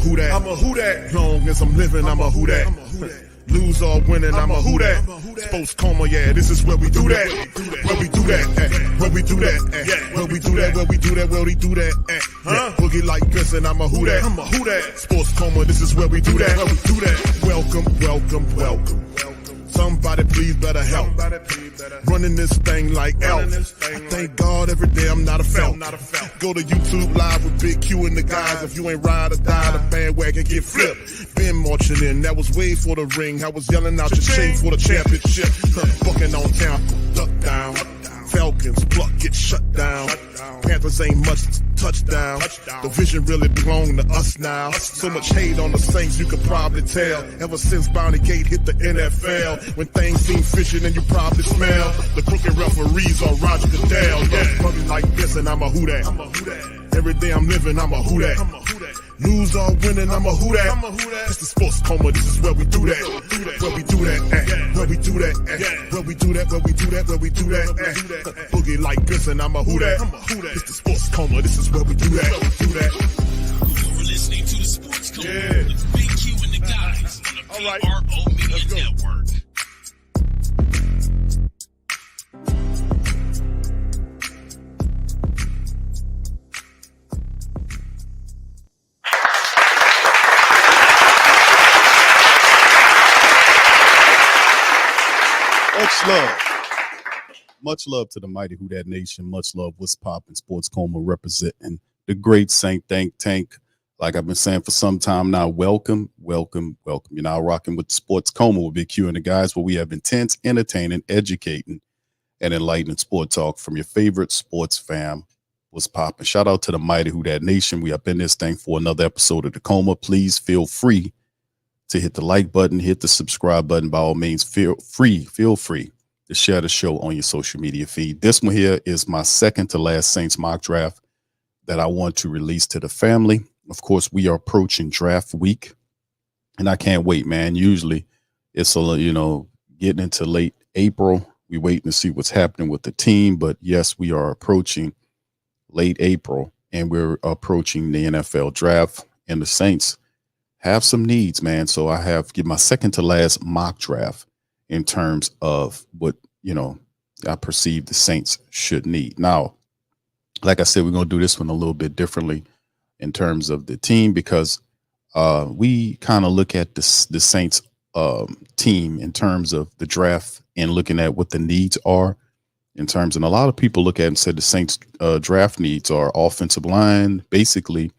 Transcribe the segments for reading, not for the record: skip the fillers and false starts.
who that. I'm a who that. Long as I'm living, I'm a who that. Lose or winning, I'm a who that. Sports Coma, yeah, this is where we do that. Where we do that, where we do that, where we do that, where we do that, where we do that. Boogie like this, and I'm a who that. I'm a who that. Sports Coma, this is where we do that. Where we do that. Welcome, welcome, welcome. Somebody please better help. Running this thing like elf. I thank God every day I'm not a felt. Go to YouTube Live with Big Q and the guys. If you ain't ride or die, the bandwagon get flipped. Been marching in, that was way for the ring. I was yelling out your chain for the championship. Bucking on town, duck down. Falcons, pluck, get shut down. Panthers ain't much touchdown. The vision really belong to us now. So much hate on the Saints, you could probably tell. Ever since Bounty Gate hit the NFL, when things seem fishy and you probably smell the crooked referees or Roger Goodell. Yeah, money like this and I'm a who that. Every day I'm living, I'm a who that. Lose or winning, I'm a who that. It's the Sports Coma, this is where we do that. Where we do that, where we do that, where we do that, where we do that, where we do that. Boogie like this and I'm a who that. It's the Sports Coma, this is where we do that. You're listening to the Sports Coma with Big Q and the guys on the PRO Media Network. Much love to the mighty Who Dat Nation. Much love. What's poppin'? Sports Coma representing the great Saint Think Tank. Like I've been saying for some time now, welcome, welcome, welcome. You're now rocking with Sports Coma with Big Q and the guys, where we have intense, entertaining, educating, and enlightening sport talk from your favorite sports fam. What's poppin'? Shout out to the mighty Who Dat Nation. We up in this thing for another episode of the Coma. Please feel free to hit the like button, hit the subscribe button. By all means, feel free to share the show on your social media feed. This one here is my second to last Saints mock draft that I want to release to the family. Of course, we are approaching draft week, and I can't wait, man. Usually it's getting into late April. We waiting to see what's happening with the team, but yes, we are approaching late April, and we're approaching the NFL draft, and the Saints have some needs, man. So I have give my second to last mock draft in terms of what, I perceive the Saints should need. Now, like I said, we're going to do this one a little bit differently in terms of the team, because we kind of look at the Saints team in terms of the draft and looking at what the needs are in terms. And a lot of people look at it and said the Saints draft needs are offensive line, basically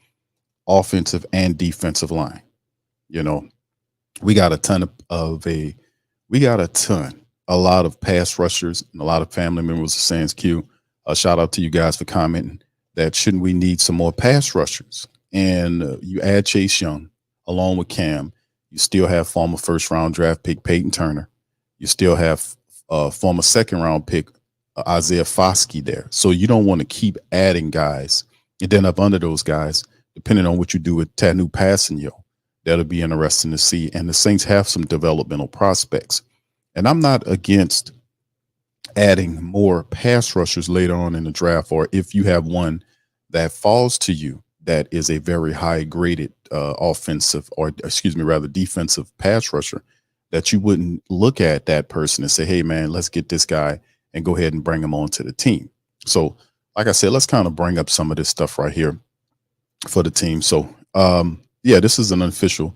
offensive and defensive line. We got a lot of pass rushers, and a lot of family members of Sans Q. Shout out to you guys for commenting that shouldn't we need some more pass rushers? And you add Chase Young along with Cam. You still have former first round draft pick Peyton Turner. You still have former second round pick Isaiah Foskey there. So you don't want to keep adding guys. And then up under those guys, depending on what you do with Tanu Passanio, that'll be interesting to see. And the Saints have some developmental prospects. And I'm not against adding more pass rushers later on in the draft, or if you have one that falls to you that is a very high graded defensive pass rusher, that you wouldn't look at that person and say, hey, man, let's get this guy and go ahead and bring him onto the team. So like I said, let's kind of bring up some of this stuff right here for the team. So, this is an official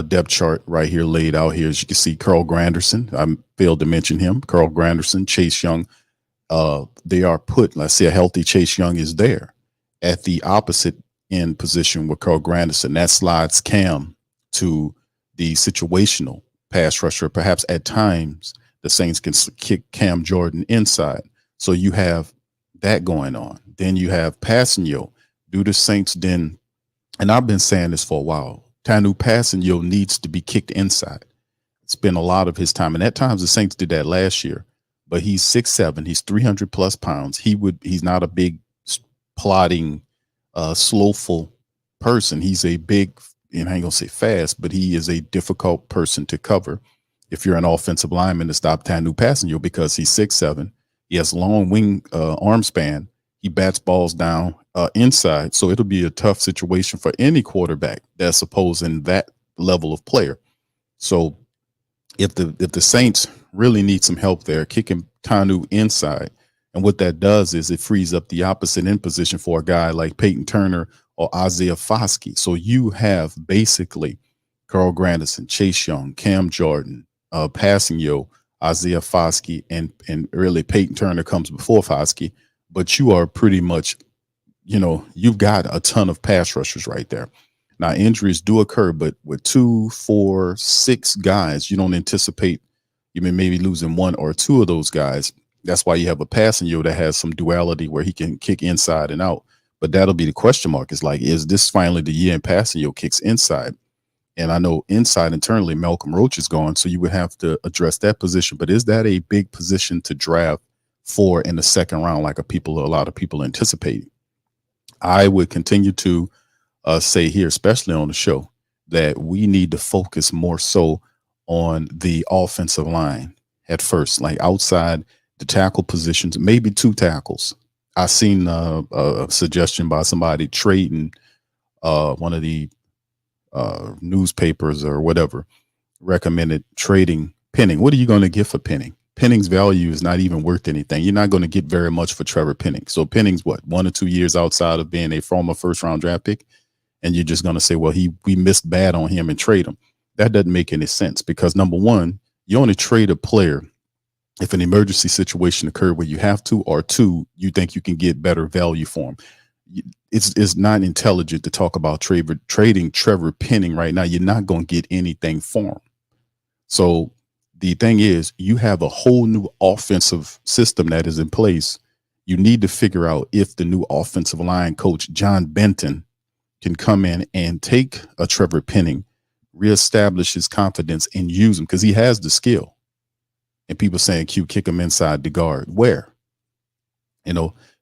depth chart right here laid out here. As you can see, Carl Granderson, I failed to mention him. Carl Granderson, Chase Young, they are put, let's say a healthy Chase Young is there at the opposite end position with Carl Granderson. That slides Cam to the situational pass rusher. Perhaps at times the Saints can kick Cam Jordan inside. So you have that going on. Then you have Passanio. Do the Saints then, and I've been saying this for a while, Tanu Passanio needs to be kicked inside. Spend a lot of his time, and at times the Saints did that last year, but he's 6'7", he's 300 plus pounds. He's not a big plodding, slowful person. He's a big, and I ain't gonna say fast, but he is a difficult person to cover if you're an offensive lineman to stop Tanu Passanio, because he's 6'7", he has long wing arm span, He bats balls down inside. So it'll be a tough situation for any quarterback that's opposing that level of player. So if the Saints really need some help there, kicking Tanu inside, and what that does is it frees up the opposite end position for a guy like Peyton Turner or Isaiah Foskey. So you have basically Carl Grandison, Chase Young, Cam Jordan, passing Isaiah Foskey, and really Peyton Turner comes before Foskey, but you are pretty much, you've got a ton of pass rushers right there. Now, injuries do occur, but with 2, 4, 6 guys, you don't anticipate you may maybe losing 1 or 2 of those guys. That's why you have a passing that has some duality where he can kick inside and out. But that'll be the question mark. It's like, is this finally the year in passing kicks inside? And I know inside internally, Malcolm Roach is gone, so you would have to address that position. But is that a big position to draft for in the second round, like a lot of people anticipate? I would continue to say here, especially on the show, that we need to focus more so on the offensive line at first, like outside the tackle positions, maybe 2 tackles. I seen a suggestion by somebody trading one of the newspapers or whatever recommended trading Penning. What are you going to get for Penning? Penning's value is not even worth anything. You're not going to get very much for Trevor Penning. So Penning's 1 or 2 years outside of being a former first-round draft pick, and you're just going to say, well, we missed bad on him and trade him. That doesn't make any sense because, number one, you only trade a player if an emergency situation occurred where you have to, or 2, you think you can get better value for him. It's not intelligent to talk about trading Trevor Penning right now. You're not going to get anything for him. So the thing is, you have a whole new offensive system that is in place. You need to figure out if the new offensive line coach, John Benton, can come in and take a Trevor Penning, reestablish his confidence and use him because he has the skill. And people saying, Q, kick him inside the guard. Where?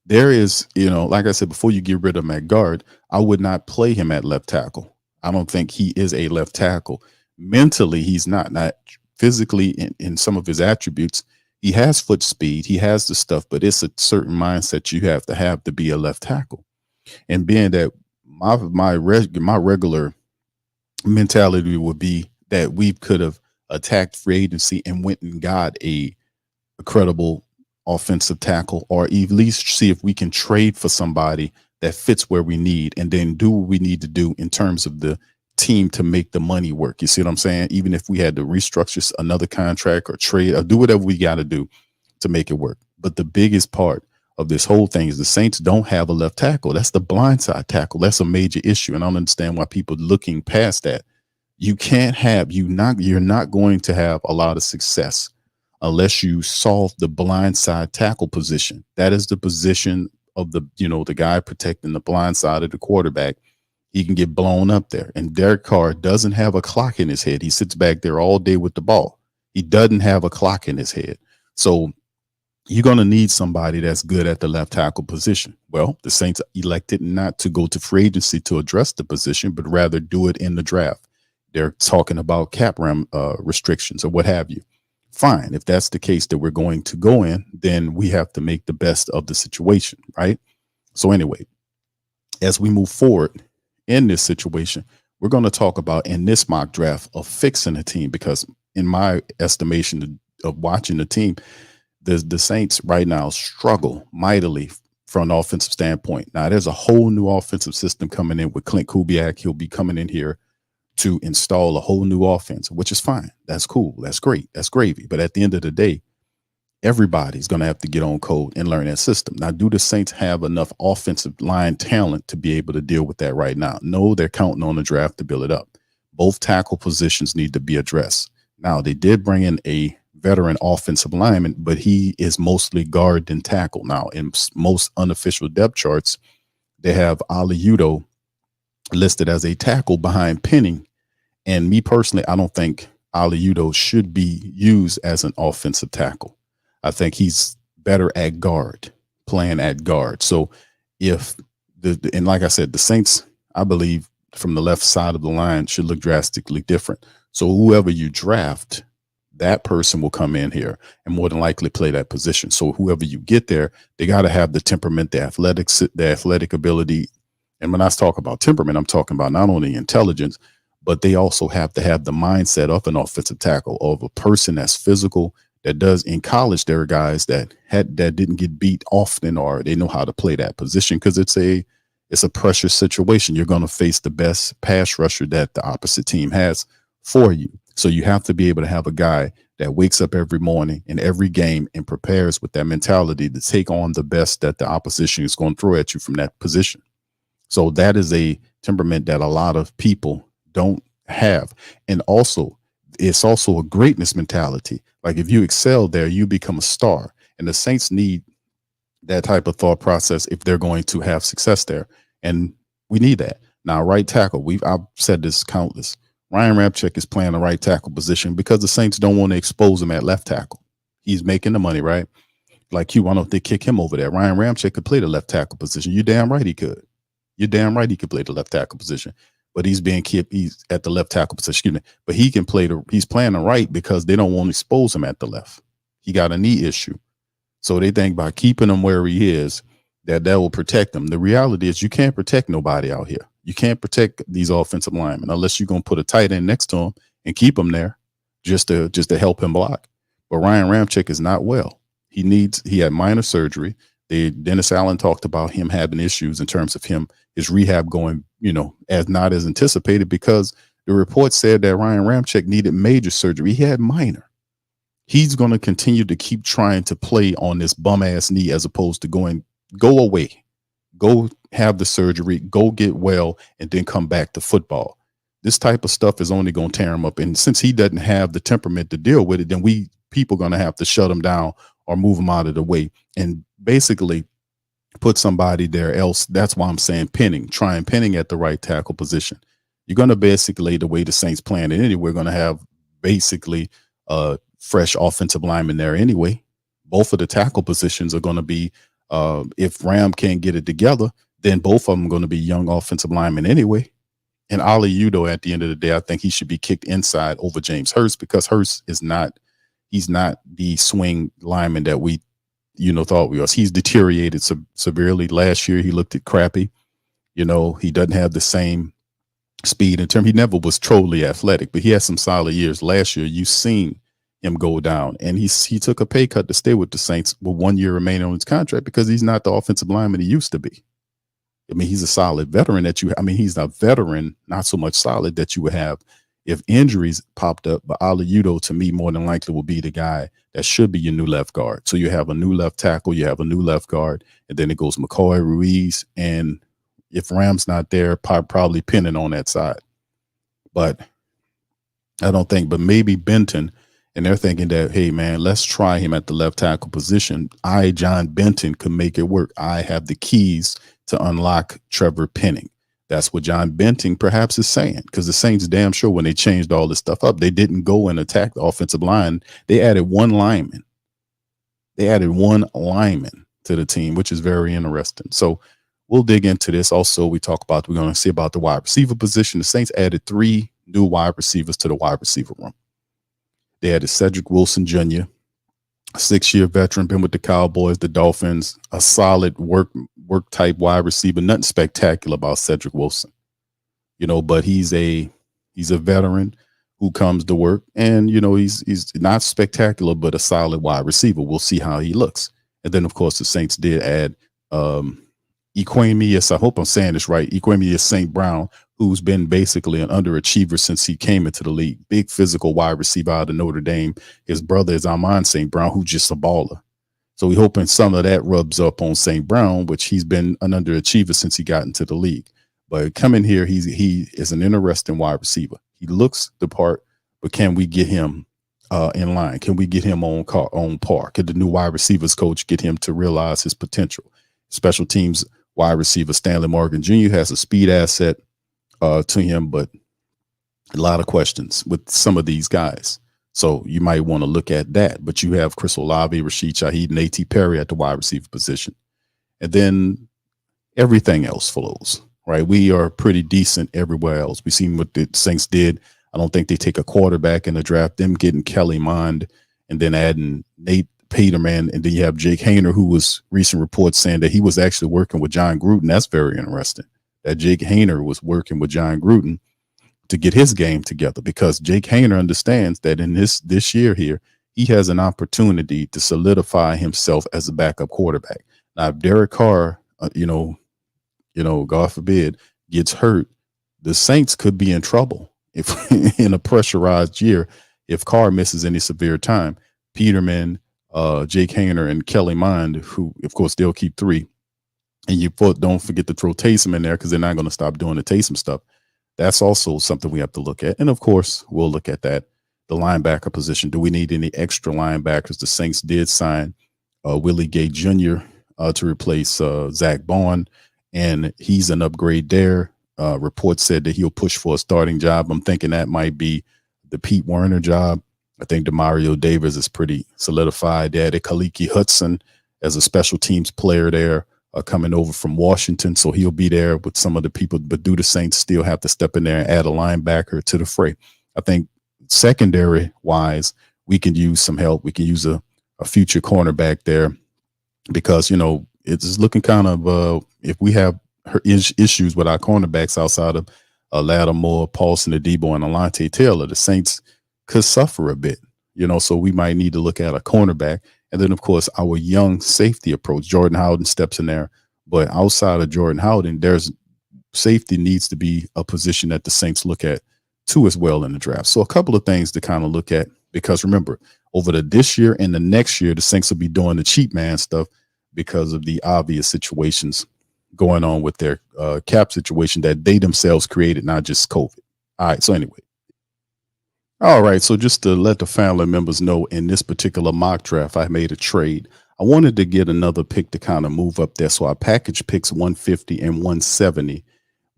There is, like I said, before you get rid of him at guard, I would not play him at left tackle. I don't think he is a left tackle. Mentally, he's not physically in some of his attributes. He has foot speed. He has the stuff, but it's a certain mindset you have to be a left tackle. And being that my regular mentality would be that we could have attacked free agency and went and got a credible offensive tackle, or at least see if we can trade for somebody that fits where we need and then do what we need to do in terms of the team to make the money work. You see what I'm saying? Even if we had to restructure another contract or trade or do whatever we got to do to make it work. But the biggest part of this whole thing is the Saints don't have a left tackle. That's the blindside tackle. That's a major issue. And I don't understand why people looking past that. You can't have, you're not going to have a lot of success unless you solve the blindside tackle position. That is the position of the guy protecting the blind side of the quarterback. He can get blown up there. And Derek Carr doesn't have a clock in his head. He sits back there all day with the ball. He doesn't have a clock in his head. So you're going to need somebody that's good at the left tackle position. Well, the Saints elected not to go to free agency to address the position, but rather do it in the draft. They're talking about cap restrictions or what have you. Fine. If that's the case that we're going to go in, then we have to make the best of the situation, right? So anyway, as we move forward in this situation, we're going to talk about in this mock draft of fixing a team, because in my estimation of watching the team, the Saints right now struggle mightily from an offensive standpoint. Now, there's a whole new offensive system coming in with Clint Kubiak. He'll be coming in here to install a whole new offense, which is fine. That's cool. That's great. That's gravy. But at the end of the day, everybody's going to have to get on code and learn that system. Now, do the Saints have enough offensive line talent to be able to deal with that right now? No, they're counting on the draft to build it up. Both tackle positions need to be addressed. Now, they did bring in a veteran offensive lineman, but he is mostly guard and tackle. Now, in most unofficial depth charts, they have Ali Udo listed as a tackle behind Penning. And me personally, I don't think Ali Udo should be used as an offensive tackle. I think he's better at guard, playing at guard. So if and like I said, the Saints, I believe from the left side of the line should look drastically different. So whoever you draft, that person will come in here and more than likely play that position. So whoever you get there, they got to have the temperament, the athletic ability. And when I talk about temperament, I'm talking about not only intelligence, but they also have to have the mindset of an offensive tackle, of a person that's physical. That does in college, there are guys that didn't get beat often, or they know how to play that position because it's a pressure situation. You're going to face the best pass rusher that the opposite team has for you. So you have to be able to have a guy that wakes up every morning in every game and prepares with that mentality to take on the best that the opposition is going to throw at you from that position. So that is a temperament that a lot of people don't have. And also, it's also a greatness mentality. Like if you excel there, you become a star. And the Saints need that type of thought process if they're going to have success there. And we need that. Now, right tackle, I've said this countless. Ryan Ramczyk is playing the right tackle position because the Saints don't want to expose him at left tackle. He's making the money, right? Like why don't they kick him over there? Ryan Ramczyk could play the left tackle position. You're damn right he could. You're damn right he could play the left tackle position. But he's being kept. He's at the left tackle position. Excuse me. But he can play he's playing the right because they don't want to expose him at the left. He got a knee issue. So they think by keeping him where he is, that will protect him. The reality is you can't protect nobody out here. You can't protect these offensive linemen unless you're going to put a tight end next to him and keep him there just to help him block. But Ryan Ramczyk is not well. He had minor surgery. Dennis Allen talked about him having issues in terms of his rehab going, as not as anticipated because the report said that Ryan Ramczyk needed major surgery. He had minor. He's going to continue to keep trying to play on this bum ass knee as opposed to go away, go have the surgery, go get well, and then come back to football. This type of stuff is only going to tear him up. And since he doesn't have the temperament to deal with it, then people are going to have to shut him down or move him out of the way and basically put somebody there else. That's why I'm saying pinning at the right tackle position. You're going to basically, the way the Saints playing it anyway, we're going to have basically fresh offensive linemen there anyway. Both of the tackle positions are going to be, if Ram can't get it together, then both of them are going to be young offensive linemen anyway. And Ali Udo, at the end of the day, I think he should be kicked inside over James Hurst because Hurst he's not the swing lineman that we, thought we was. He's deteriorated severely. Last year, he looked crappy. He doesn't have the same speed in terms. He never was totally athletic, but he had some solid years. Last year, you seen him go down, and he took a pay cut to stay with the Saints with 1 year remaining on his contract because he's not the offensive lineman he used to be. I mean, he's a solid veteran he's a veteran, not so much solid that you would have if injuries popped up. But Ali Udo, to me, more than likely will be the guy that should be your new left guard. So you have a new left tackle, you have a new left guard, and then it goes McCoy, Ruiz, and if Ram's not there, probably pinning on that side. But I don't think, but maybe Benton, and they're thinking that, hey, man, let's try him at the left tackle position. John Benton, could make it work. I have the keys to unlock Trevor Penning. That's what John Benton perhaps is saying, because the Saints damn sure when they changed all this stuff up, they didn't go and attack the offensive line. They added one lineman. They added one lineman to the team, which is very interesting. So we'll dig into this. Also, we're going to see about the wide receiver position. The Saints added 3 new wide receivers to the wide receiver room. They added Cedric Wilson Jr., a 6-year veteran, been with the Cowboys, the Dolphins, a solid work type wide receiver. Nothing spectacular about Cedric Wilson, but he's a veteran who comes to work, and he's not spectacular, but a solid wide receiver. We'll see how he looks. And then, of course, the Saints did add Equanimeous, I hope I'm saying this right, Equanimeous St. Brown, who's been basically an underachiever since he came into the league. Big physical wide receiver out of Notre Dame. His brother is Amon St. Brown, who's just a baller. So we're hoping some of that rubs up on St. Brown, which he's been an underachiever since he got into the league. But coming here, he is an interesting wide receiver. He looks the part, but can we get him in line? Can we get him on par? Could the new wide receivers coach get him to realize his potential? Special teams wide receiver Stanley Morgan Jr. has a speed asset to him, but a lot of questions with some of these guys. So you might want to look at that. But you have Chris Olave, Rashid Shaheed, and A.T. Perry at the wide receiver position. And then everything else flows, right? We are pretty decent everywhere else. We've seen what the Saints did I don't think they take a quarterback in the draft. Them getting Kelly Mond and then adding Nate Peterman, and then you have Jake Hayner, who was recent reports saying that he was actually working with John Gruden. That's very interesting. That Jake Hayner was working with John Gruden to get his game together, because Jake Hayner understands that in this year here, he has an opportunity to solidify himself as a backup quarterback. Now, if Derek Carr, God forbid, gets hurt, the Saints could be in trouble if in a pressurized year. If Carr misses any severe time, Peterman, Jake Hayner, and Kelly Mond, who of course they'll keep 3, and you don't forget to throw Taysom in there, because they're not going to stop doing the Taysom stuff. That's also something we have to look at. And of course, we'll look at that. The linebacker position. Do we need any extra linebackers? The Saints did sign Willie Gay Jr. To replace Zach Bond, and he's an upgrade there. Reports said that he'll push for a starting job. I'm thinking that might be the Pete Werner job. I think Demario Davis is pretty solidified. They added Kaliki Hudson as a special teams player there, coming over from Washington. So he'll be there with some of the people, but do the Saints still have to step in there and add a linebacker to the fray? I think secondary wise, we can use some help. We can use a future cornerback there, because, it's looking kind of, if we have issues with our cornerbacks outside of Lattimore, Paulson, Adebo, and Alante Taylor, the Saints could suffer a bit, so we might need to look at a cornerback. And then, of course, our young safety approach. Jordan Howden steps in there, but outside of Jordan Howden, safety needs to be a position that the Saints look at too as well in the draft. So a couple of things to kind of look at, because remember, over this year and the next year, the Saints will be doing the cheap man stuff because of the obvious situations going on with their cap situation that they themselves created, not just COVID. All right. So anyway. All right. So just to let the family members know, in this particular mock draft, I made a trade. I wanted to get another pick to kind of move up there. So I packaged picks 150 and 170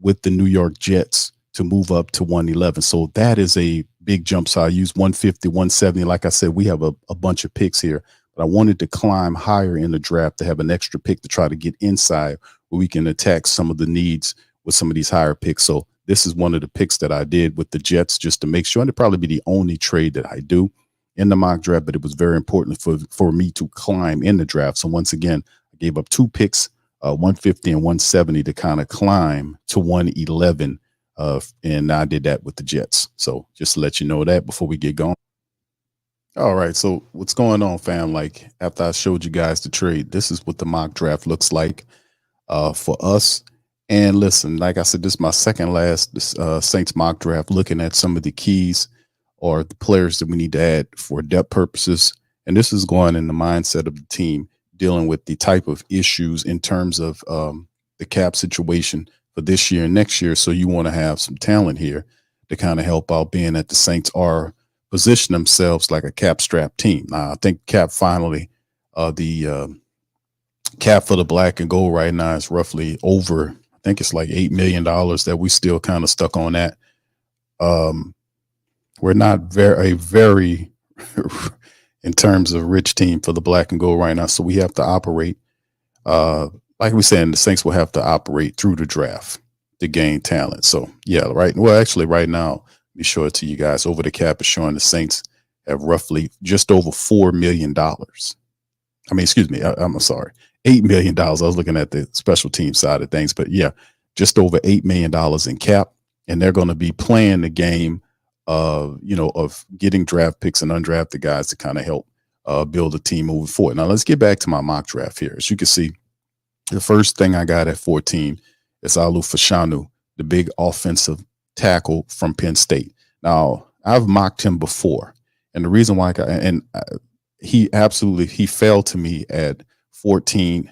with the New York Jets to move up to 111. So that is a big jump. So I used 150, 170. Like I said, we have a bunch of picks here, but I wanted to climb higher in the draft to have an extra pick to try to get inside where we can attack some of the needs with some of these higher picks. So this is one of the picks that I did with the Jets, just to make sure, and it'd probably be the only trade that I do in the mock draft, but it was very important for me to climb in the draft. So once again, I gave up 2 picks, 150 and 170, to kind of climb to 111. And I did that with the Jets. So just to let you know that before we get going. All right. So what's going on, fam? Like, after I showed you guys the trade, this is what the mock draft looks like for us. And listen, like I said, this is my second last Saints mock draft, looking at some of the keys or the players that we need to add for depth purposes. And this is going in the mindset of the team, dealing with the type of issues in terms of the cap situation for this year and next year. So you want to have some talent here to kind of help out, being that the Saints are position themselves like a cap strap team. Now, I think cap finally, the cap for the black and gold right now is roughly over, I think it's like $8 million that we still kind of stuck on that. We're not very in terms of rich team for the black and gold right now. So we have to operate, like we said, the Saints will have to operate through the draft to gain talent. So yeah, right. Well, actually right now, be sure to you guys, over the cap is showing the Saints have roughly just over $4 million. I mean, excuse me, I'm sorry, $8 million. I was looking at the special team side of things, but yeah, just over $8 million in cap. And they're going to be playing the game of getting draft picks and undrafted guys to kind of help build a team moving forward. Now let's get back to my mock draft here. As you can see, the first thing I got at 14 is Alu Fashanu, the big offensive tackle from Penn State. Now, I've mocked him before, and the reason why he fell to me at 14.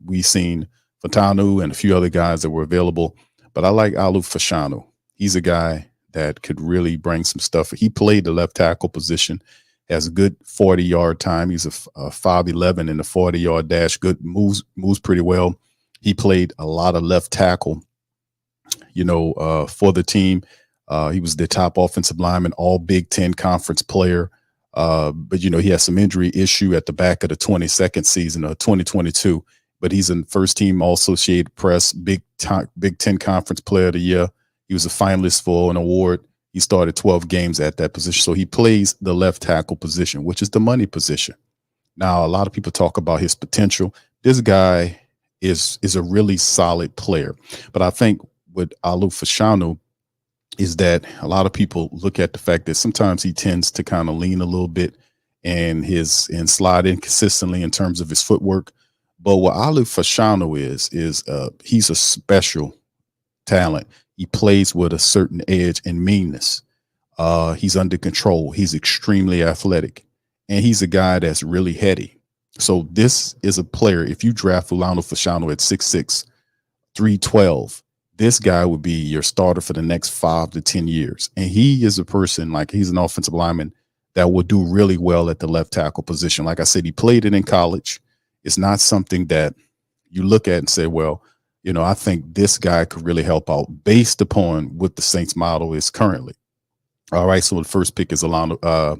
We seen Fatanu and a few other guys that were available, but I like Alu Fashanu. He's a guy that could really bring some stuff. He played the left tackle position, has a good 40-yard time. He's a 5'11" in the 40-yard dash. Good, moves pretty well. He played a lot of left tackle, for the team. He was the top offensive lineman, all Big Ten conference player. But he has some injury issue at the back of the 22nd season of 2022. But he's in first team All-Associated Press, Big Ten Conference Player of the Year. He was a finalist for an award He started 12 games at that position. So he plays the left tackle position, which is the money position. Now, a lot of people talk about his potential. This guy is a really solid player. But I think with Alu Fashanu is that a lot of people look at the fact that sometimes he tends to kind of lean a little bit and slide inconsistently in terms of his footwork. But what Alu Fashanu is he's a special talent. He plays with a certain edge and meanness. He's under control. He's extremely athletic, and he's a guy that's really heady. So this is a player. If you draft Fulano Fashanu at 6'6", 312, this guy would be your starter for the next 5 to 10 years. And he is a person, like, he's an offensive lineman that will do really well at the left tackle position. Like I said, he played it in college. It's not something that you look at and say, well, you know, I think this guy could really help out based upon what the Saints model is currently. All right, so the first pick is Alu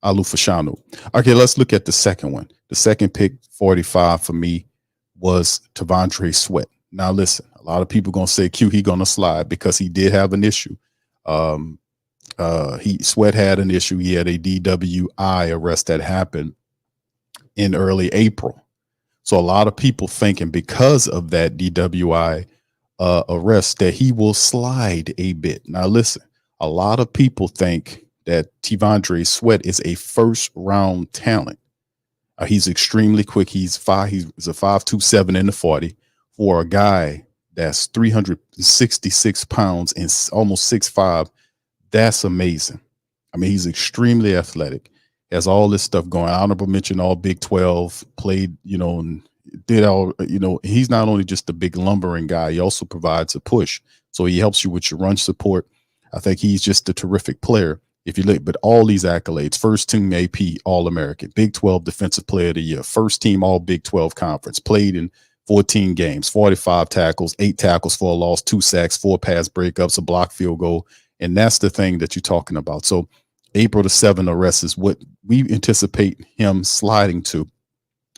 Fashanu. Okay, let's look at the second one. The second pick, 45 for me, was T'Vondre Sweat. Now, listen, a lot of people gonna say Q, he gonna slide because he did have an issue. Sweat had an issue. He had a DWI arrest that happened in early April. So a lot of people thinking because of that DWI arrest that he will slide a bit. Now, listen, a lot of people think that T'Vondre Sweat is a first-round talent. He's extremely quick. He's a 5'2" in the 40 for a guy that's 366 pounds and almost 6'5". That's amazing. I mean, he's extremely athletic. Has all this stuff going. Honorable mention, all Big 12, played, you know, and did all, you know, he's not only just a big lumbering guy, he also provides a push. So he helps you with your run support. I think he's just a terrific player. If you look, but all these accolades, first team AP All-American, Big 12 Defensive Player of the Year, first team All Big 12 Conference, played in 14 games, 45 tackles, 8 tackles for a loss, 2 sacks, 4 pass breakups, a blocked field goal. And that's the thing that you're talking about. So April the 7th arrest is what we anticipate him sliding to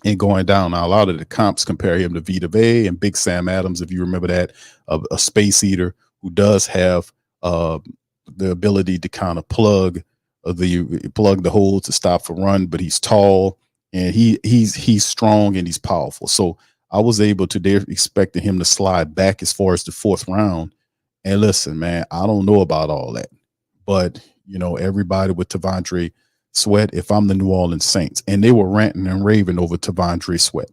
and going down. Now, a lot of the comps compare him to Vita Vea and Big Sam Adams, if you remember that, a space eater who does have the ability to kind of plug the hole to stop for run, but he's tall and he's strong and he's powerful. So I was able to expecting him to slide back as far as the 4th round. And listen, man, I don't know about all that, but you know, everybody with T'Vondre Sweat, if I'm the New Orleans Saints, and they were ranting and raving over T'Vondre Sweat.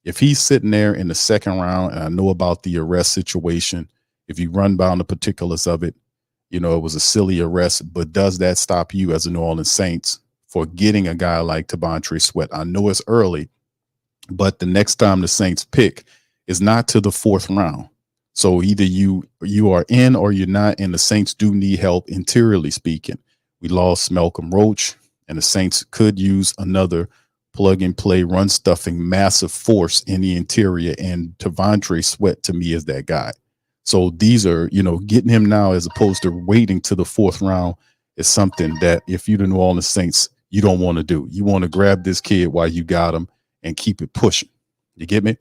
If he's sitting there in the 2nd round, and I know about the arrest situation, if you run down the particulars of it, you know, it was a silly arrest, but does that stop you as a New Orleans Saints for getting a guy like T'Vondre Sweat? I know it's early, but the next time the Saints pick is not to the 4th round. So either you are in or you're not, and the Saints do need help interiorly speaking. We lost Malcolm Roach, and the Saints could use another plug-and-play, run-stuffing, massive force in the interior, and T'Vondre Sweat, to me, is that guy. So these are, you know, getting him now as opposed to waiting to the 4th round is something that if you're the New Orleans Saints, you don't want to do. You want to grab this kid while you got him and keep it pushing. You get me?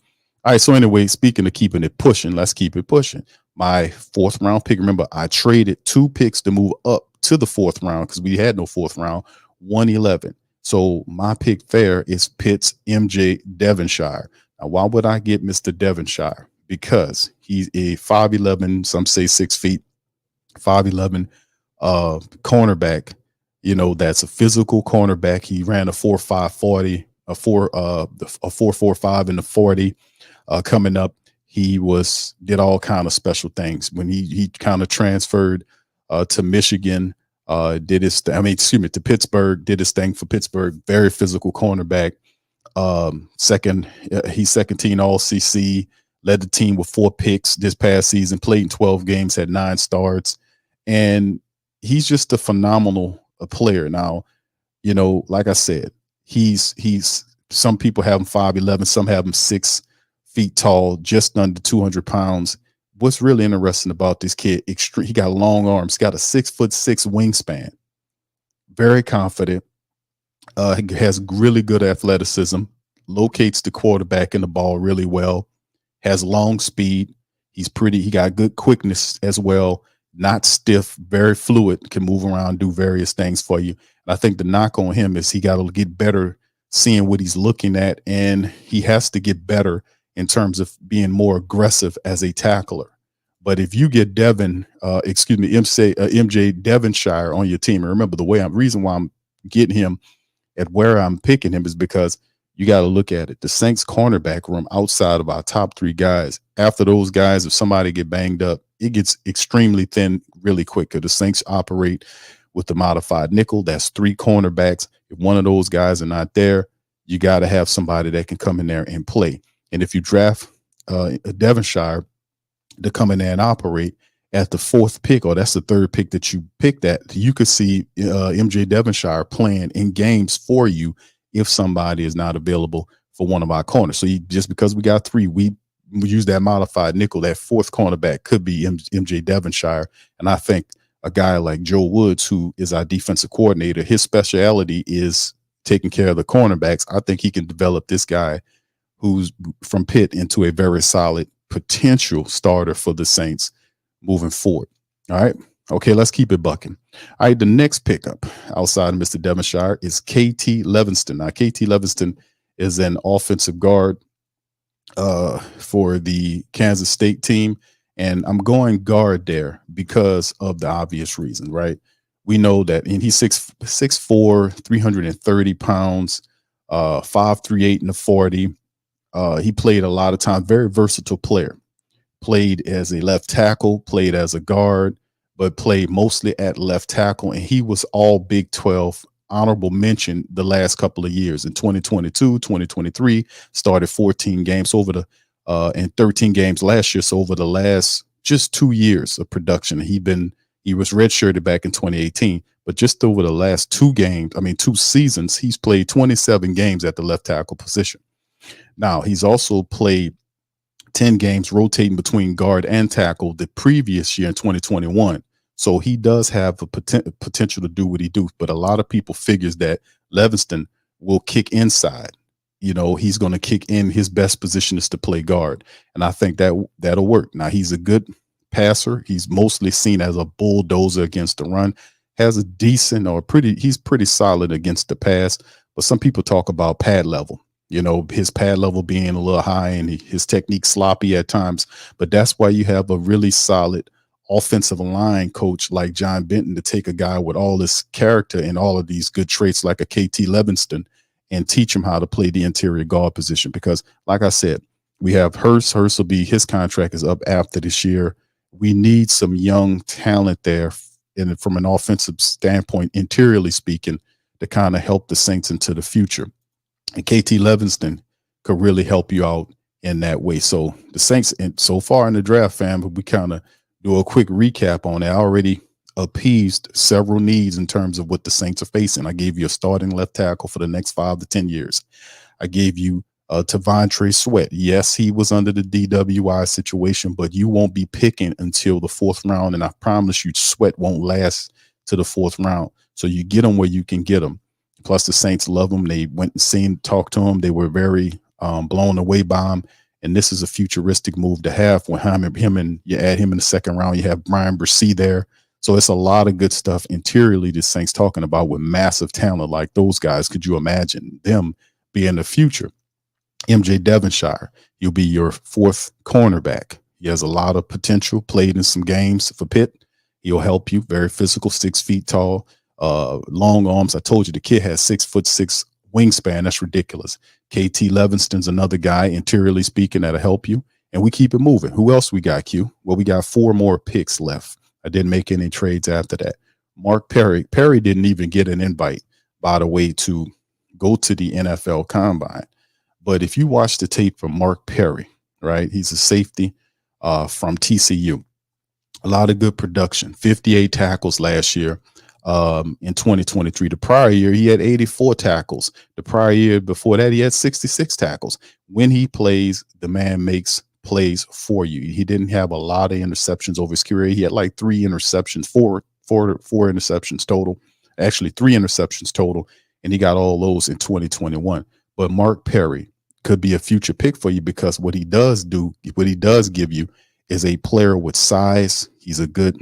All right, so anyway, speaking of keeping it pushing, let's keep it pushing. My 4th round pick, remember, I traded 2 picks to move up to the 4th round because we had no 4th round, 111. So my pick there is Pitt's MJ Devonshire. Now, why would I get Mr. Devonshire? Because he's a 5'11", some say 6 feet, 5'11" cornerback. You know, that's a physical cornerback. He ran a 4.5 40, a 4.45 in the 40. Coming up, he did all kind of special things when he kind of transferred to Michigan. To Pittsburgh, did his thing for Pittsburgh. Very physical cornerback. He's second team All CC. Led the team with 4 picks this past season. Played in 12 games, had 9 starts, and he's just a phenomenal player. Now, you know, like I said, he's some people have him 5'11", some have him 6 feet tall, just under 200 pounds. What's really interesting about this kid, he got long arms, got a 6'6" wingspan, very confident, he has really good athleticism, locates the quarterback and the ball really well, has long speed. He got good quickness as well. not stiff, very fluid, can move around, do various things for you. And I think the knock on him is he got to get better seeing what he's looking at, and he has to get better in terms of being more aggressive as a tackler. But if you get MJ Devonshire on your team, and remember reason why I'm getting him at where I'm picking him is because you got to look at it. The Saints cornerback room outside of our top 3 guys, after those guys, if somebody get banged up, it gets extremely thin really quick. Because the Saints operate with the modified nickel. That's 3 cornerbacks. If one of those guys are not there, you got to have somebody that can come in there and play. And if you draft a Devonshire to come in there and operate at the 4th pick, or that's the 3rd pick that you picked at, you could see MJ Devonshire playing in games for you if somebody is not available for one of our corners. So just because we got 3, we use that modified nickel. That 4th cornerback could be MJ Devonshire. And I think a guy like Joe Woods, who is our defensive coordinator, his specialty is taking care of the cornerbacks. I think he can develop this guy who's from Pitt into a very solid potential starter for the Saints moving forward. All right. Okay, let's keep it bucking. All right, the next pickup outside of Mr. Devonshire is KT Levinston. Now, KT Levinston is an offensive guard for the Kansas State team, and I'm going guard there because of the obvious reason, right? We know that, and he's 6'4", 330 pounds, 5'3", 8 in the 40. He played a lot of time, very versatile player. Played as a left tackle, played as a guard, but played mostly at left tackle. And he was all Big 12 honorable mention the last couple of years. In 2022, 2023, started 14 games and 13 games last year. So over the last just 2 years of production, he was redshirted back in 2018, but just over the last 2 seasons, he's played 27 games at the left tackle position. Now, he's also played 10 games rotating between guard and tackle the previous year in 2021. So he does have the potential to do what he do. But a lot of people figures that Levinston will kick inside. You know, he's going to kick in. His best position is to play guard. And I think that'll work. Now, he's a good passer. He's mostly seen as a bulldozer against the run. Has a decent he's pretty solid against the pass. But some people talk about pad level. You know, his pad level being a little high and his technique sloppy at times. But that's why you have a really solid offensive line coach like John Benton to take a guy with all this character and all of these good traits like a KT Levinston and teach him how to play the interior guard position. Because like I said, we have Hurst. Hurst will be, his contract is up after this year. We need some young talent there and from an offensive standpoint, interiorly speaking, to kind of help the Saints into the future. And KT Levinston could really help you out in that way. So the Saints, and so far in the draft, fam, we kind of do a quick recap on it. I already appeased several needs in terms of what the Saints are facing. I gave you a starting left tackle for the next 5 to 10 years. I gave you Tavontre Sweat. Yes, he was under the DWI situation, but you won't be picking until the 4th round. And I promise you, Sweat won't last to the 4th round. So you get him where you can get him. Plus, the Saints love him. They went and talked to him. They were very blown away by him. And this is a futuristic move to have when you add him in the 2nd round. You have Brian Bresee there. So it's a lot of good stuff interiorly the Saints talking about with massive talent like those guys. Could you imagine them being the future? MJ Devonshire, he'll be your 4th cornerback. He has a lot of potential, played in some games for Pitt. He'll help you. Very physical, 6 feet tall. Long arms. I told you the kid has 6'6" wingspan. That's ridiculous. KT Levinston's another guy, interiorly speaking, that'll help you. And we keep it moving. Who else we got, Q? Well, we got 4 more picks left. I didn't make any trades after that. Mark Perry. Perry didn't even get an invite, by the way, to go to the NFL Combine. But if you watch the tape from Mark Perry, right, he's a safety from TCU. A lot of good production. 58 tackles last year. In 2023. The prior year, he had 84 tackles. The prior year before that, he had 66 tackles. When he plays, the man makes plays for you. He didn't have a lot of interceptions over his career. He had like 3 interceptions, four interceptions total. Actually, 3 interceptions total, and he got all those in 2021. But Mark Perry could be a future pick for you because what he does give you is a player with size. He's a good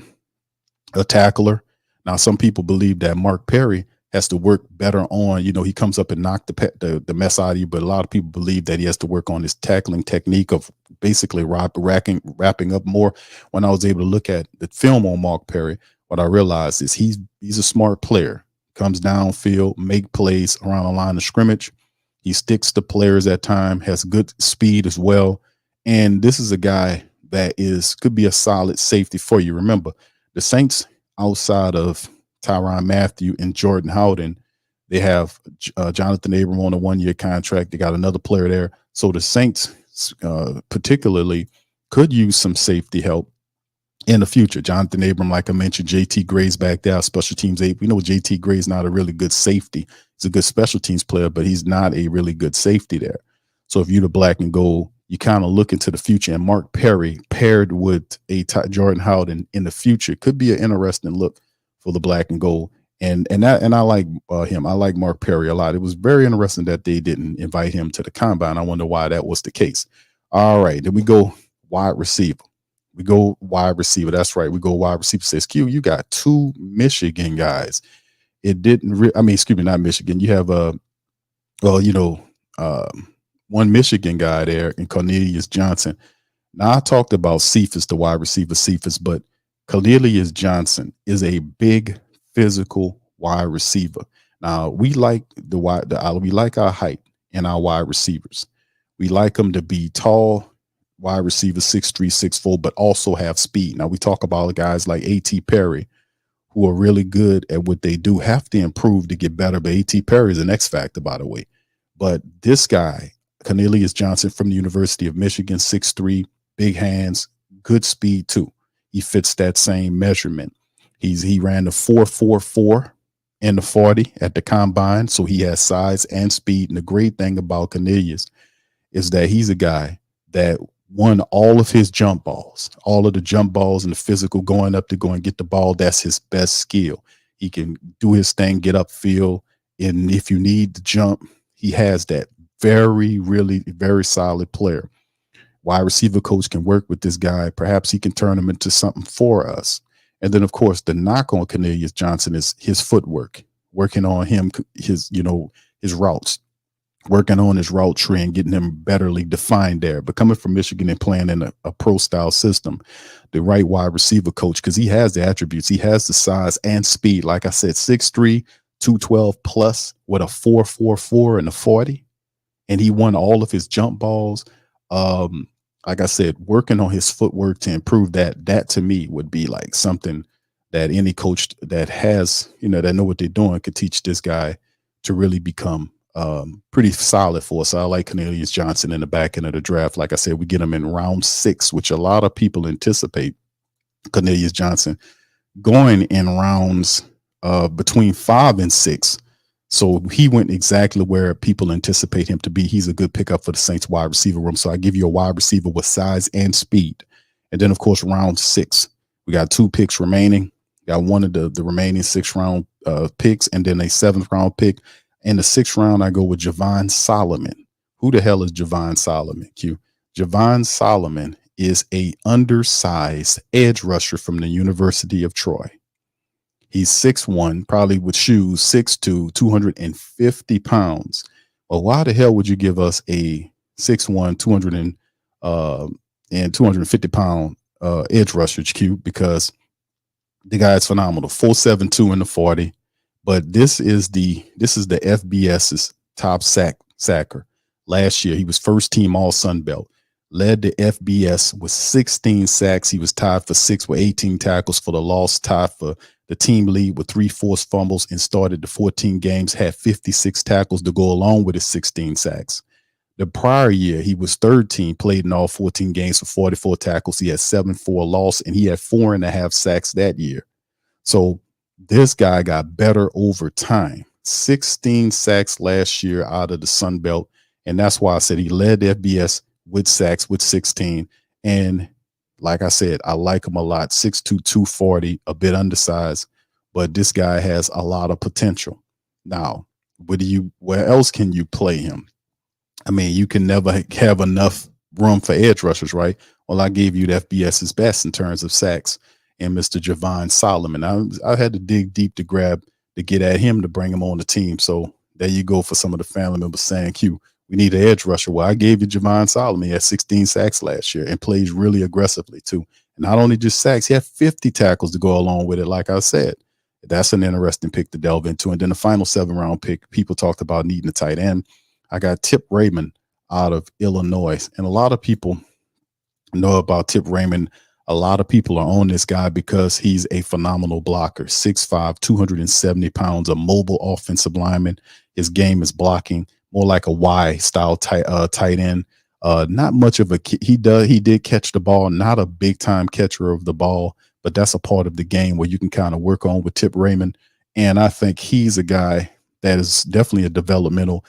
a tackler. Now, some people believe that Mark Perry has to work better on, he comes up and knock the mess out of you, but a lot of people believe that he has to work on his tackling technique of basically wrapping up more. When I was able to look at the film on Mark Perry, what I realized is he's a smart player, comes downfield, make plays around the line of scrimmage. He sticks to players at time, has good speed as well. And this is a guy that could be a solid safety for you. Remember, the Saints, outside of Tyrann Mathieu and Jordan Howden, they have Jonathan Abram on a 1-year contract. They got another player there. So the Saints particularly could use some safety help in the future. Jonathan Abram, like I mentioned, JT Gray's back there, special teams aide. We know JT Gray's not a really good safety. He's a good special teams player, but he's not a really good safety there. So if you're the black and gold, you kind of look into the future, and Mark Perry paired with Jordan Howden in the future could be an interesting look for the black and gold. And I like him. I like Mark Perry a lot. It was very interesting that they didn't invite him to the combine. I wonder why that was the case. All right, then we go wide receiver. That's right. We go wide receiver. Says Q, you got 2 Michigan guys. It didn't. Excuse me, not Michigan. You have one Michigan guy there in Cornelius Johnson. Now I talked about Cephas, the wide receiver Cephas, but Cornelius Johnson is a big physical wide receiver. Now we like we like our height in our wide receivers. We like them to be tall wide receivers, 6'3", 6'4", but also have speed. Now we talk about guys like A.T. Perry, who are really good at what they do, have to improve to get better. But A.T. Perry is an X factor, by the way. But this guy, Cornelius Johnson from the University of Michigan, 6'3", big hands, good speed too. He fits that same measurement. He ran the 4.44 in the 40 at the combine, so he has size and speed. And the great thing about Cornelius is that he's a guy that won all of his jump balls, all of the jump balls and the physical going up to go and get the ball. That's his best skill. He can do his thing, get upfield, and if you need to jump, he has that. Really very solid player. Wide receiver coach can work with this guy. Perhaps he can turn him into something for us. And then, of course, the knock on Cornelius Johnson is his footwork, working on his routes, working on his route tree and getting him betterly defined there. But coming from Michigan and playing in a pro-style system, the right wide receiver coach, because he has the attributes. He has the size and speed. Like I said, 6'3", 212 plus with a 4.44 and a 40. And he won all of his jump balls. Like I said, working on his footwork to improve that to me would be like something that any coach that has, that know what they're doing could teach this guy to really become pretty solid for us. So I like Cornelius Johnson in the back end of the draft. Like I said, we get him in round 6, which a lot of people anticipate Cornelius Johnson going in rounds between 5 and 6. So he went exactly where people anticipate him to be. He's a good pickup for the Saints wide receiver room. So I give you a wide receiver with size and speed. And then, of course, round 6, we got 2 picks remaining. Got one of the remaining 6th round picks, and then a 7th round pick. In the 6th round, I go with Javon Solomon. Who the hell is Javon Solomon, Q? Javon Solomon is a undersized edge rusher from the University of Troy. He's 6'1", probably with shoes, 6'2", 250 pounds. Well, why the hell would you give us a 6'1", 250 pound edge rusher, Q? Because the guy is phenomenal. 4.72 in the 40. But this is the FBS's top sacker. Last year, he was first team all Sun Belt. Led the FBS with 16 sacks. He was tied for 6th with 18 tackles for the loss, tied for the team lead with 3 forced fumbles, and started the 14 games, had 56 tackles to go along with his 16 sacks. The prior year, he was 3rd team, played in all 14 games for 44 tackles. He had 7 for a loss, and he had 4.5 sacks that year. So this guy got better over time. 16 sacks last year out of the Sun Belt, and that's why I said he led the FBS with sacks with 16. And like I said, I like him a lot. 6'2", 240, a bit undersized, but this guy has a lot of potential. Now, where else can you play him? I mean, you can never have enough room for edge rushers, right? Well, I gave you the FBS's best in terms of sacks and Mr. Javon Solomon. I had to dig deep to get at him to bring him on the team. So there you go for some of the family members saying, Q, we need an edge rusher. Well, I gave you Javon Solomon. He had 16 sacks last year and plays really aggressively too. And not only just sacks, he had 50 tackles to go along with it. Like I said, that's an interesting pick to delve into. And then the final 7th-round pick, people talked about needing a tight end. I got Tip Raymond out of Illinois. And a lot of people know about Tip Raymond. A lot of people are on this guy because he's a phenomenal blocker. 6'5", 270 pounds, a mobile offensive lineman. His game is blocking, more like a Y style tight end. Not much of a he did catch the ball, not a big time catcher of the ball, but that's a part of the game where you can kind of work on with Tip Raymond. And I think he's a guy that is definitely a developmental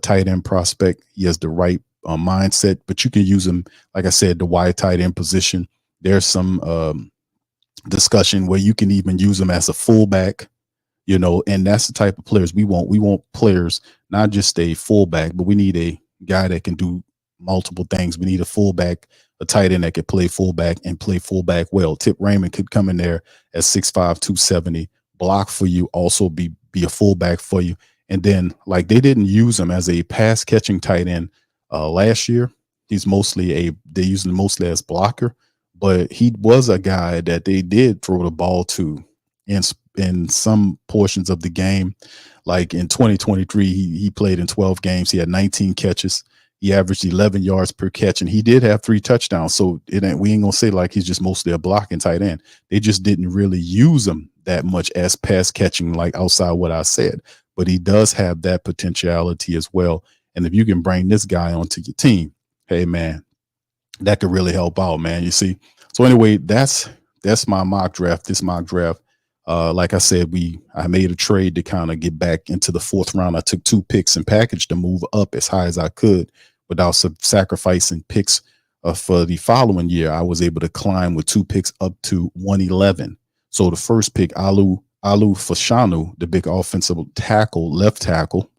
tight end prospect. He has the right mindset, but you can use him, like I said, the wide tight end position. There's some discussion where you can even use him as a fullback, and that's the type of players we want. We want players, not just a fullback, but we need a guy that can do multiple things. We need a fullback, a tight end that can play fullback and play fullback well. Tip Raymond could come in there at 6'5", 270, block for you, also be a fullback for you. And then, like, they didn't use him as a pass catching tight end last year. They used him mostly as blocker, but he was a guy that they did throw the ball to in some portions of the game. Like in 2023, he played in 12 games. He had 19 catches. He averaged 11 yards per catch, and he did have 3 touchdowns. So we ain't gonna say like he's just mostly a blocking tight end. They just didn't really use him that much as pass catching, like outside what I said. But he does have that potentiality as well. And if you can bring this guy onto your team, hey man, that could really help out, man. You see. So anyway, that's my mock draft. This mock draft. Like I said, I made a trade to kind of get back into the 4th round. I took 2 picks and packaged to move up as high as I could without sacrificing picks for the following year. I was able to climb with 2 picks up to 111. So the first pick, Alu Fashanu, the big offensive tackle, left tackle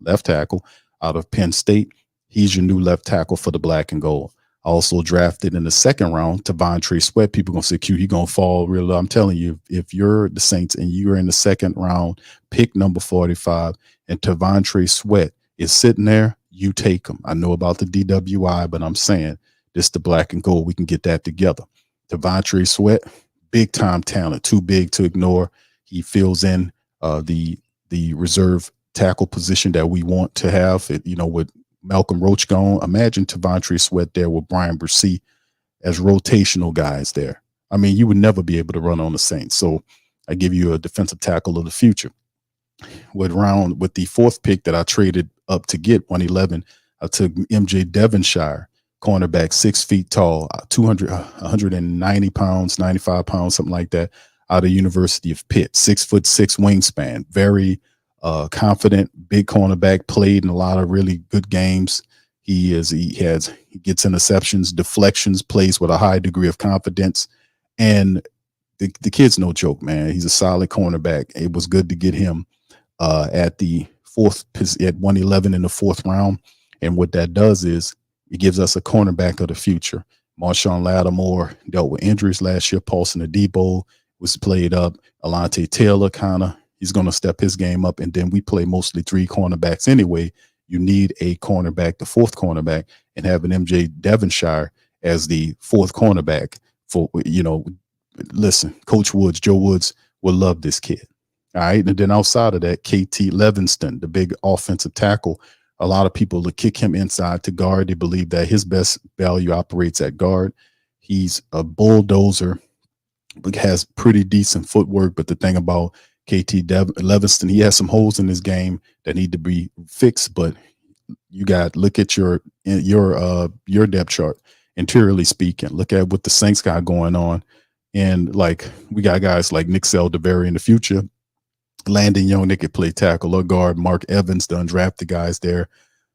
out of Penn State. He's your new left tackle for the black and gold. I also drafted in the 2nd round, Tavontre Sweat. People going to say, Q, he going to fall real low. I'm telling you, if you're the Saints and you're in the 2nd round, pick number 45, and Tavontre Sweat is sitting there, you take him. I know about the DWI, but I'm saying this the black and gold. We can get that together. Tavontre Sweat, big time talent, too big to ignore. He fills in the reserve tackle position that we want to have, with Malcolm Roach gone. Imagine Tavontre Sweat there with Brian Bresee as rotational guys there. I mean, you would never be able to run on the Saints. So I give you a defensive tackle of the future. With the 4th pick that I traded up to get 111, I took MJ Devonshire, cornerback, 6 feet tall, 190 pounds, 95 pounds, something like that, out of University of Pitt, 6'6" wingspan, very confident, big cornerback, played in a lot of really good games. He gets interceptions, deflections, plays with a high degree of confidence. And the kid's no joke, man. He's a solid cornerback. It was good to get him at the 111 in the 4th round. And what that does is it gives us a cornerback of the future. Marshawn Lattimore dealt with injuries last year. Paulson Adebo was played up. Alante Taylor he's going to step his game up. And then we play mostly 3 cornerbacks anyway. You need a cornerback, the 4th cornerback, and having MJ Devonshire as the 4th cornerback listen, Coach Woods, Joe Woods will love this kid. All right. And then outside of that, KT Levinston, the big offensive tackle, a lot of people will kick him inside to guard. They believe that his best value operates at guard. He's a bulldozer, but has pretty decent footwork. But the thing about KT Levinston, he has some holes in his game that need to be fixed, but you got look at your depth chart, interiorly speaking. Look at what the Saints got going on. And like we got guys like Nick Saldiveri in the future, Landon Young, they could play tackle or guard. Mark Evans done draft the guys there.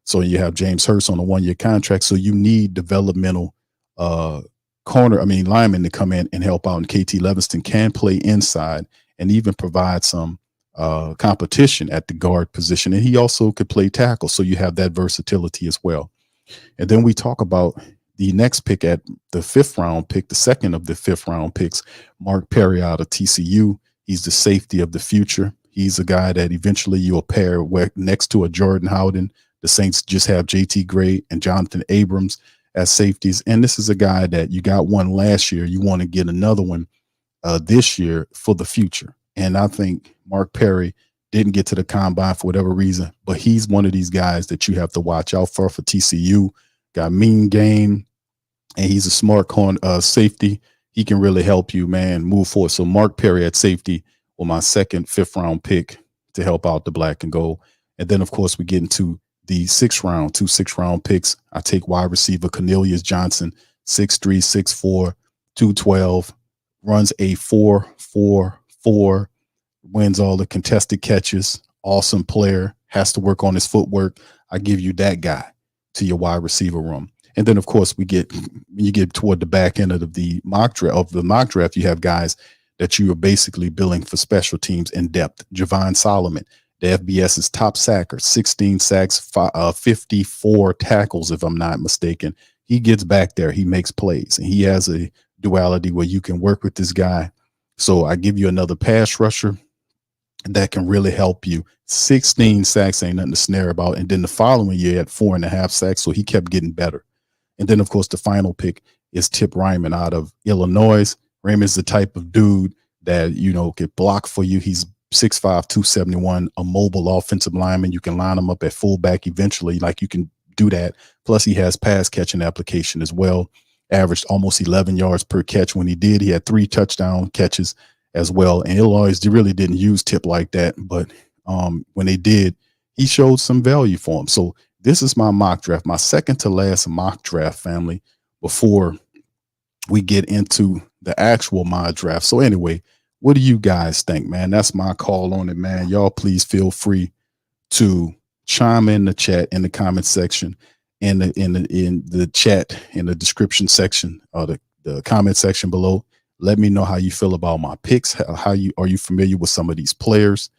So you have James Hurst on a 1-year contract. So you need developmental linemen to come in and help out. And KT Levinston can play inside and even provide some competition at the guard position. And he also could play tackle. So you have that versatility as well. And then we talk about the next pick at the 5th round pick, the second of the 5th round picks, Mark Perry out of TCU. He's the safety of the future. He's a guy that eventually you'll pair next to a Jordan Howden. The Saints just have JT Gray and Jonathan Abrams as safeties. And this is a guy that you got one last year. You want to get another one this year for the future. And I think Mark Perry didn't get to the combine for whatever reason, but he's one of these guys that you have to watch out for TCU. Got mean game, and he's a smart safety. He can really help you, man, move forward. So Mark Perry at safety with my second 5th round pick to help out the black and gold. And then, of course, we get into the 6th round, 2 6th-round picks. I take wide receiver Cornelius Johnson, 6'3", 6'4", 212, runs a 4.44, wins all the contested catches, awesome player, has to work on his footwork. I give you that guy to your wide receiver room. And then, of course, when you get toward the back end of the mock draft, you have guys that you are basically billing for special teams in depth. Javon Solomon, the FBS's top sacker, 16 sacks, 54 tackles, if I'm not mistaken. He gets back there. He makes plays, and he has a duality where you can work with this guy. So I give you another pass rusher that can really help you. 16 sacks ain't nothing to snare about. And then the following year at 4.5 sacks. So he kept getting better. And then, of course, the final pick is Tip Ryman out of Illinois. Raymond's the type of dude that, could block for you. He's 6'5", 271, a mobile offensive lineman. You can line him up at fullback eventually. Like, you can do that. Plus, he has pass catching application as well. Averaged almost 11 yards per catch when he did. He had 3 touchdown catches as well. And Illinois really didn't use Tip like that. But when they did, he showed some value for him. So this is my mock draft, my second to last mock draft, family, before we get into the actual mock draft. So anyway, what do you guys think, man? That's my call on it, man. Y'all please feel free to chime in the chat, in the comment section, in the chat, in the description section, or the comment section below. Let me know how you feel about my picks. Are you familiar with some of these players?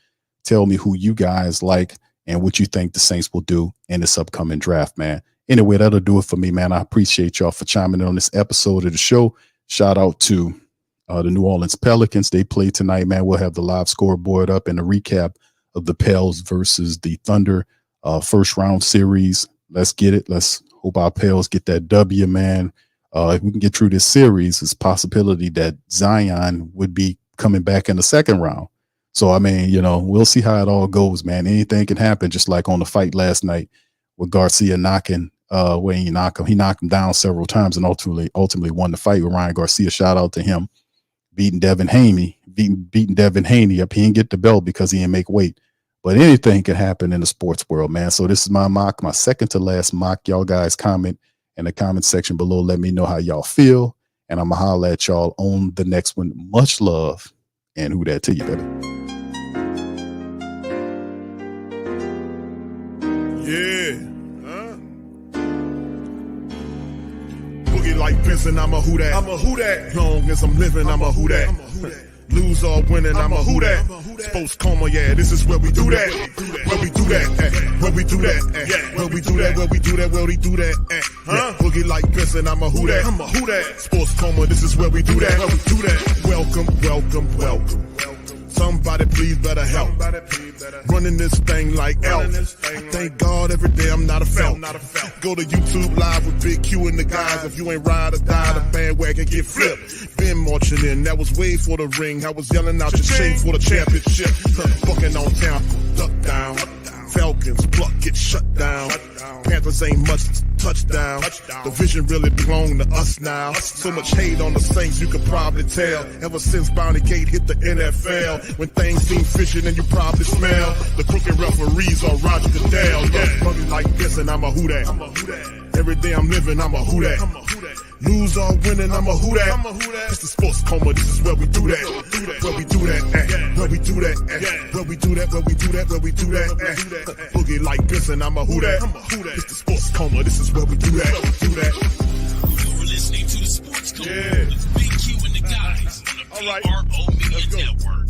Tell me who you guys like and what you think the Saints will do in this upcoming draft, man. Anyway, that'll do it for me, man. I appreciate y'all for chiming in on this episode of the show. Shout out to the New Orleans Pelicans. They play tonight, man. We'll have the live scoreboard up and a recap of the Pels versus the Thunder first round series. Let's get it. Let's hope our Pels get that W, man. If we can get through this series, there's a possibility that Zion would be coming back in the second round. So, I mean, we'll see how it all goes, man. Anything can happen, just like on the fight last night with Garcia knocking, he knocked him down several times and ultimately won the fight with Ryan Garcia. Shout out to him, beating Devin Haney up. He didn't get the belt because he didn't make weight. But anything can happen in the sports world, man. So this is my mock, my second to last mock. Y'all guys comment in the comment section below. Let me know how y'all feel. And I'm going to holler at y'all on the next one. Much love. And who that to you, baby? Yeah. Boogie like Vincent, I'm a who that. I'm a who that. Long as I'm living, I'm a who that. Lose or winning, I'm a who that. Sports Coma, yeah, this is where we do that. Where we do that, where we do that, where we do that, where we do that, where we do that. Boogie like Vincent, I'm a who that. I'm a who that. Sports Coma, this is where we do that. Where we do that. Welcome, welcome, welcome. Somebody please better help. Running this thing like elf. Thank God every day I'm not a felt. Go to YouTube live with Big Q and the guys. If you ain't ride or die, the bandwagon get flipped. Been marching in, that was way for the ring. I was yelling out your shame for the championship. Bucking on town, duck down. Falcons, pluck, get shut down. Panthers ain't much touchdown. The vision really belong to us now. So much hate on the Saints, you could probably tell. Ever since Bounty Gate hit the NFL, when things seem fishy and you probably smell the crooked referees on Roger Goodell. Yeah, money like this and I'm a who that. Every day I'm living, I'm a who that. Lose or winning, I'm a who that. It's the Sports Coma, this is where we do that. Where we do that, where we do that, where we do that, where we do that, where we do that. Boogie like this and I'm a who that. It's the Sports Coma, this is where we do that. You're listening to the Sports Coma with Big Q and the guys on the PRO Media Network.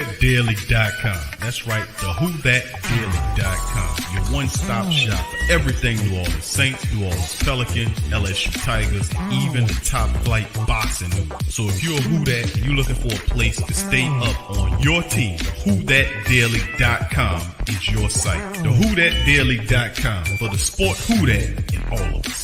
WhoThatDaily.com. That's right, the WhoThatDaily.com. Your one-stop shop for everything New Orleans Saints, New Orleans Pelicans, LSU Tigers, even the top flight boxing. So if you're a Who That and you're looking for a place to stay up on your team, WhoThatDaily.com is your site. The WhoThatDaily.com for the sport Who That in all of us.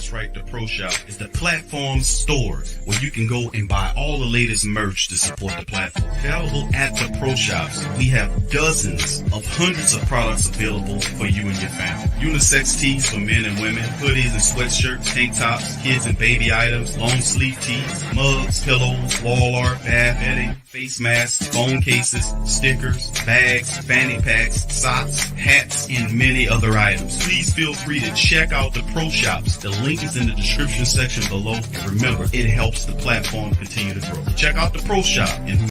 That's right, the Pro Shop is the platform store where you can go and buy all the latest merch to support the platform. Available at the Pro Shops, we have dozens of hundreds of products available for you and your family. Unisex tees for men and women, hoodies and sweatshirts, tank tops, kids and baby items, long sleeve tees, mugs, pillows, wall art, bath bedding, face masks, phone cases, stickers, bags, fanny packs, socks, hats, and many other items. Please feel free to check out the Pro Shops. The link is in the description section below. And remember, it helps the platform continue to grow. Check out the Pro Shop and